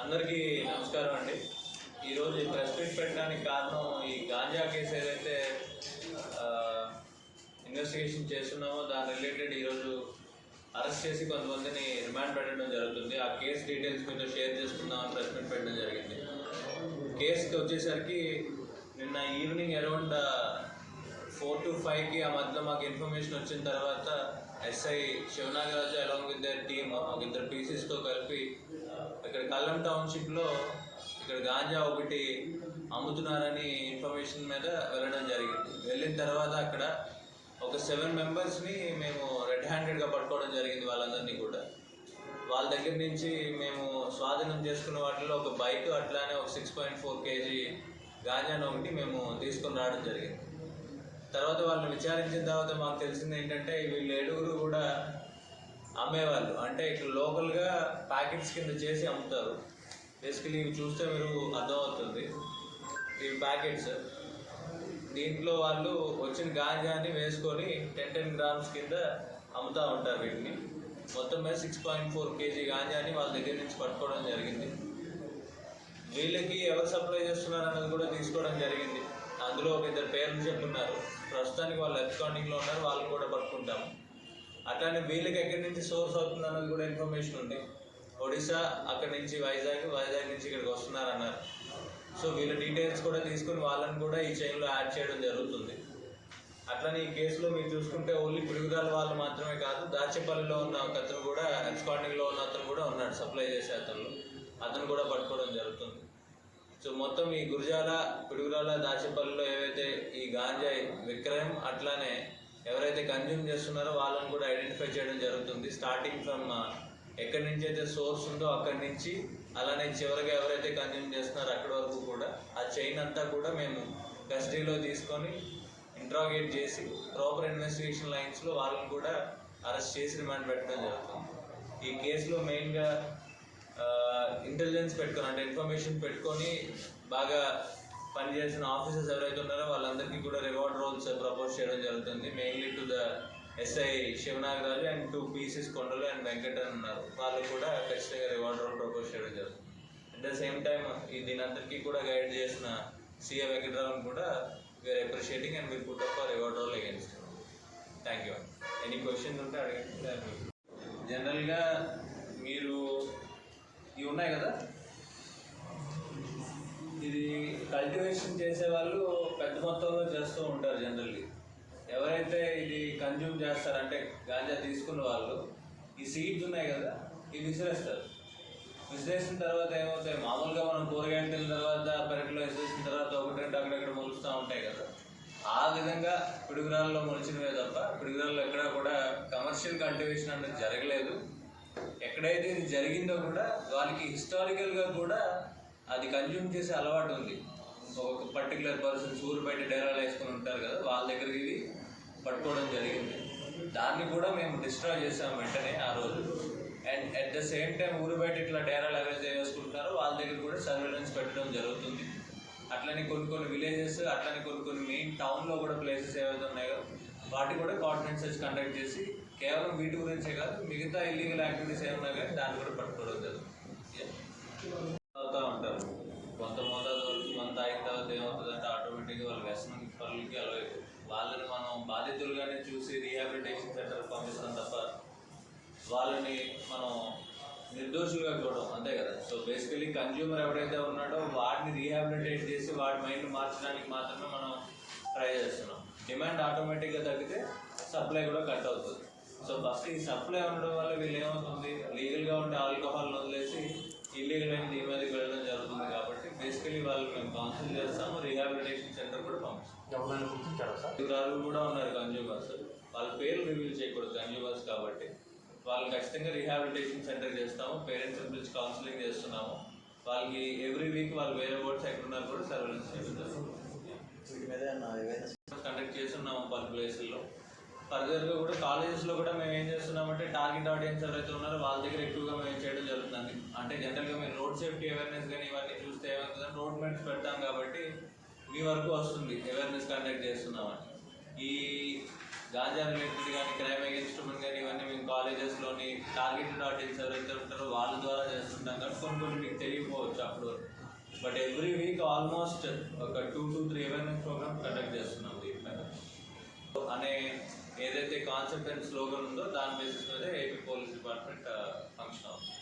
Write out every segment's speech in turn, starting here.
అందరికీ నమస్కారం అండి. ఈరోజు ఈ ప్రెస్ మీట్ పెట్టడానికి కారణం ఈ గాంజా కేసు ఏదైతే ఇన్వెస్టిగేషన్ చేస్తున్నామో దాని రిలేటెడ్ ఈరోజు అరెస్ట్ చేసి కొంతమందిని రిమాండ్ పెట్టడం జరుగుతుంది. ఆ కేసు డీటెయిల్స్ మీతో షేర్ చేసుకుందామని ప్రెస్ మీట్ పెట్టడం జరిగింది. కేసుకి వచ్చేసరికి నిన్న ఈవినింగ్ అరౌండ్ 4 to 5కి ఆ మధ్యలో మాకు ఇన్ఫర్మేషన్ వచ్చిన తర్వాత SI Sivanagaraju along with their team ఒక ఇద్దరు పీసీస్తో కలిపి ఇక్కడ కల్లం టౌన్షిప్లో ఇక్కడ గాంజా ఒకటి అమ్ముతున్నారని ఇన్ఫర్మేషన్ మీద వెళ్ళడం జరిగింది. వెళ్ళిన తర్వాత అక్కడ ఒక 7 మెంబర్స్ని మేము రెడ్ హ్యాండెడ్గా పట్టుకోవడం జరిగింది. వాళ్ళందరినీ కూడా వాళ్ళ దగ్గర నుంచి మేము స్వాధీనం చేసుకున్న వాటిలో ఒక బైక్ అట్లానే ఒక 6.4 kg గాంజాను ఒకటి మేము తీసుకొని రావడం జరిగింది. తర్వాత వాళ్ళని విచారించిన తర్వాత మాకు తెలిసింది ఏంటంటే వీళ్ళు 7 కూడా అమ్మేవాళ్ళు, అంటే ఇక్కడ లోకల్గా ప్యాకెట్స్ కింద చేసి అమ్ముతారు. బేసికలీ ఇవి చూస్తే మీరు అర్థమవుతుంది. ఇవి ప్యాకెట్స్, దీంట్లో వాళ్ళు వచ్చిన గాంజాని వేసుకొని 10 grams కింద అమ్ముతూ ఉంటారు. వీటిని మొత్తం మీద 6.4 kg గాంజాని వాళ్ళ దగ్గర నుంచి పట్టుకోవడం జరిగింది. వీళ్ళకి ఎవరు సప్లై చేస్తున్నారు అన్నది కూడా తీసుకోవడం జరిగింది. అందులో ఒక ఇద్దరు పేర్లు చెప్తున్నారు. ప్రస్తుతానికి వాళ్ళు అబ్స్కాండింగ్లో ఉన్నారు, వాళ్ళు కూడా పట్టుకుంటాము. అట్లానే వీళ్ళకి ఎక్కడి నుంచి సోర్స్ అవుతుంది అన్నది కూడా ఇన్ఫర్మేషన్ ఉంది. ఒడిశా, అక్కడి నుంచి వైజాగ్ నుంచి ఇక్కడికి వస్తున్నారన్నారు. సో వీళ్ళ డీటెయిల్స్ కూడా తీసుకుని వాళ్ళని కూడా ఈ చైన్లో యాడ్ చేయడం జరుగుతుంది. అట్లనే ఈ కేసులో మీరు చూసుకుంటే ఓన్లీ పిడుగురాల వాళ్ళు మాత్రమే కాదు, దాచేపల్లిలో ఉన్న ఒక అతను కూడా, అబ్స్కాండింగ్లో ఉన్న అతను కూడా ఉన్నాడు, సప్లై చేసే అతను కూడా పట్టుకోవడం జరుగుతుంది. సో మొత్తం ఈ గురజాల, పిడుగురాల, దాచేపల్లిలో ఏవైతే ఈ గాంజా విక్రయం అట్లానే ఎవరైతే కన్జ్యూమ్ చేస్తున్నారో వాళ్ళని కూడా ఐడెంటిఫై చేయడం జరుగుతుంది. స్టార్టింగ్ ఫ్రమ్ ఎక్కడి నుంచి అయితే సోర్స్ ఉందో అక్కడి నుంచి అలానే చివరిగా ఎవరైతే కన్జ్యూమ్ చేస్తున్నారో అక్కడి వరకు కూడా ఆ చైన్ అంతా కూడా మేము కస్టడీలో తీసుకొని ఇంట్రాగేట్ చేసి ప్రాపర్ ఇన్వెస్టిగేషన్ లైన్స్లో వాళ్ళని కూడా అరెస్ట్ చేసి రిమాండ్ పెట్టడం జరుగుతుంది. ఈ కేసులో మెయిన్గా ఇంటెలిజెన్స్ పెట్టుకొని, అంటే ఇన్ఫర్మేషన్ పెట్టుకొని బాగా పనిచేసిన ఆఫీసర్స్ ఎవరైతే ఉన్నారో వాళ్ళందరికీ కూడా రివార్డ్ రోల్స్ ప్రపోజ్ చేయడం జరుగుతుంది. Mainly to the SI Sivanagaraju and 2 pieces కొండలు అండ్ వెంకట ఉన్నారు. వాళ్ళు కూడా ఖచ్చితంగా రివార్డ్ రోల్ ప్రపోజ్ చేయడం జరుగుతుంది. అట్ ద సేమ్ టైమ్ దీని అందరికీ కూడా గైడ్ చేసిన సిఏ వెంకటరావుని కూడా we are appreciating and we'll put up reward roll against. Thank you. Any questions ఉంటే అడగండి. జనరల్గా మీరు ఇవి ఉన్నాయి కదా, ఇది కల్టివేషన్ చేసే వాళ్ళు పెద్ద మొత్తంలో చేస్తూ ఉంటారు. జనరల్లీ ఎవరైతే ఇది కన్జ్యూమ్ చేస్తారంటే గాంజా తీసుకున్న వాళ్ళు ఈ సీడ్స్ ఉన్నాయి కదా, ఇవి విసిరేస్తారు. విసిరేసిన తర్వాత ఏమవుతాయి, మామూలుగా మనం కూరగాయలు తిన్న తర్వాత పెరట్లో విసిరేసిన తర్వాత ఒకటి రెండు అక్కడెక్కడ మొలుస్తూ ఉంటాయి కదా, ఆ విధంగా పిడుగురాల్లో మొలిచినవే తప్ప పిడుగురాల్లో ఎక్కడా కూడా కమర్షియల్ కల్టివేషన్ అనేది జరగలేదు. ఎక్కడైతే ఇది జరిగిందో కూడా వాళ్ళకి హిస్టారికల్గా కూడా అది కన్జ్యూమ్ చేసే అలవాటు ఉంది. ఒక పర్టికులర్ పర్సన్స్ ఊరు బయట డేరాలు వేసుకొని ఉంటారు కదా, వాళ్ళ దగ్గరికి ఇది పట్టుకోవడం జరిగింది. దాన్ని కూడా మేము డిస్ట్రాయ్ చేసాం వెంటనే ఆ రోజు. And at the same time ఊరు బయట ఇట్లా డేరాలు ఎవరైతే వేసుకుంటున్నారో వాళ్ళ దగ్గర కూడా సర్వేలెన్స్ పెట్టడం జరుగుతుంది. అట్లనే కొన్ని విలేజెస్, అట్లనే కొన్ని మెయిన్ టౌన్లో కూడా ప్లేసెస్ ఏవైతే ఉన్నాయో వాటి కూడా కోఆర్డినేట్ సెర్చ్ కండక్ట్ చేసి కేవలం వీటి గురించే కాదు మిగతా ఇల్లీగల్ యాక్టివిటీస్ ఏమన్నా కానీ దాన్ని కూడా పట్టుకోవడం జరుగుతుంది. అవుతూ ఉంటారు కొంత మోతాదు వరకు, మన తాగిన తర్వాత ఏమవుతుందంటే ఆటోమేటిక్గా వాళ్ళ వ్యసనం పనులకి అలవైపు వాళ్ళని మనం బాధితులుగానే చూసి రీహాబిలిటేషన్ సెంటర్కి పంపిస్తాం తప్ప వాళ్ళని మనం నిర్దోషులుగా చూడడం, అంతే కదా. సో బేసికలీ కన్జ్యూమర్ ఎవరైతే ఉన్నాడో వాడిని రీహాబిలిటేట్ చేసి వాడి మైండ్ మార్చడానికి మాత్రమే మనం ట్రై చేస్తున్నాం. డిమాండ్ ఆటోమేటిక్గా తగ్గితే సప్లై కూడా కట్ అవుతుంది. సో ఫస్ట్ ఈ సప్లై ఉండడం వల్ల వీళ్ళు ఏమవుతుంది, లీగల్గా ఉండే ఆల్కహాల్ని వదిలేసి ఇల్లీగల్ అయిన దీని మీదకి వెళ్ళడం జరుగుతుంది. కాబట్టి బేసికలీ వాళ్ళు మేము కౌన్సిల్ చేస్తాము, రీహాబిలిటేషన్ సెంటర్ కూడా పంపిస్తాం. ఇద్దరు కూడా ఉన్నారు కన్జ్యూమర్స్, వాళ్ళ పేర్లు రివీల్ చేయకూడదు కన్జ్యూమర్స్ కాబట్టి వాళ్ళని ఖచ్చితంగా రీహాబిలిటేషన్ సెంటర్ చేస్తాము. పేరెంట్స్ పిలిచి కౌన్సిలింగ్ చేస్తున్నాము. వాళ్ళకి ఎవ్రీ వీక్ వాళ్ళు వేరే బోర్డ్స్ ఎక్కడున్నారు కూడా సర్వేలెన్స్ చేస్తున్నారు. కండక్ట్ చేస్తున్నాము పలు ప్లేసుల్లో. ఫర్దర్గా కూడా కాలేజెస్లో కూడా మేము ఏం చేస్తున్నామంటే టార్గెట్ ఆడియన్స్ ఎవరైతే ఉన్నారో వాళ్ళ దగ్గర ఎక్కువగా మేము చేయడం జరుగుతుంది. అంటే జనరల్గా మేము రోడ్ సేఫ్టీ అవేర్నెస్ కానీ ఇవన్నీ చూస్తే ఏమవుతుందంటే రోడ్ మ్యాప్స్ పెడతాం కాబట్టి మీ వరకు వస్తుంది అవేర్నెస్ కండక్ట్ చేస్తున్నామని. ఈ గాంజా రిలేటెడ్ కానీ క్రైమ్ అగేన్స్ట్ ఉమెన్ కానీ ఇవన్నీ మేము కాలేజ్ కాలేజెస్లోని టార్గెటెడ్ ఆడియన్స్ ఎవరైతే ఉంటారో వాళ్ళ ద్వారా చేస్తుంటాం కాబట్టి కొన్ని మీకు తెలియకపోవచ్చు అప్పుడు. బట్ ఎవ్రీ వీక్ ఆల్మోస్ట్ ఒక 2 to 3 అవేర్నెస్ ప్రోగ్రామ్ కండక్ట్ చేస్తున్నాం దీనిపైన అనే ఏదైతే కాన్సెప్ట్ అండ్ స్లోగన్ ఉందో దాని బేసిస్ మీద ఏపీ పోలీస్ డిపార్ట్మెంట్ ఫంక్షన్ అవుతుంది.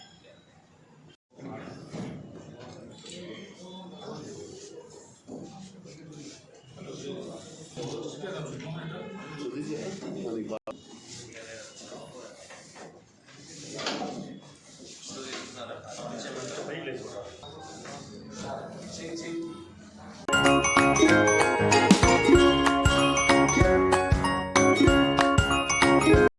Sí.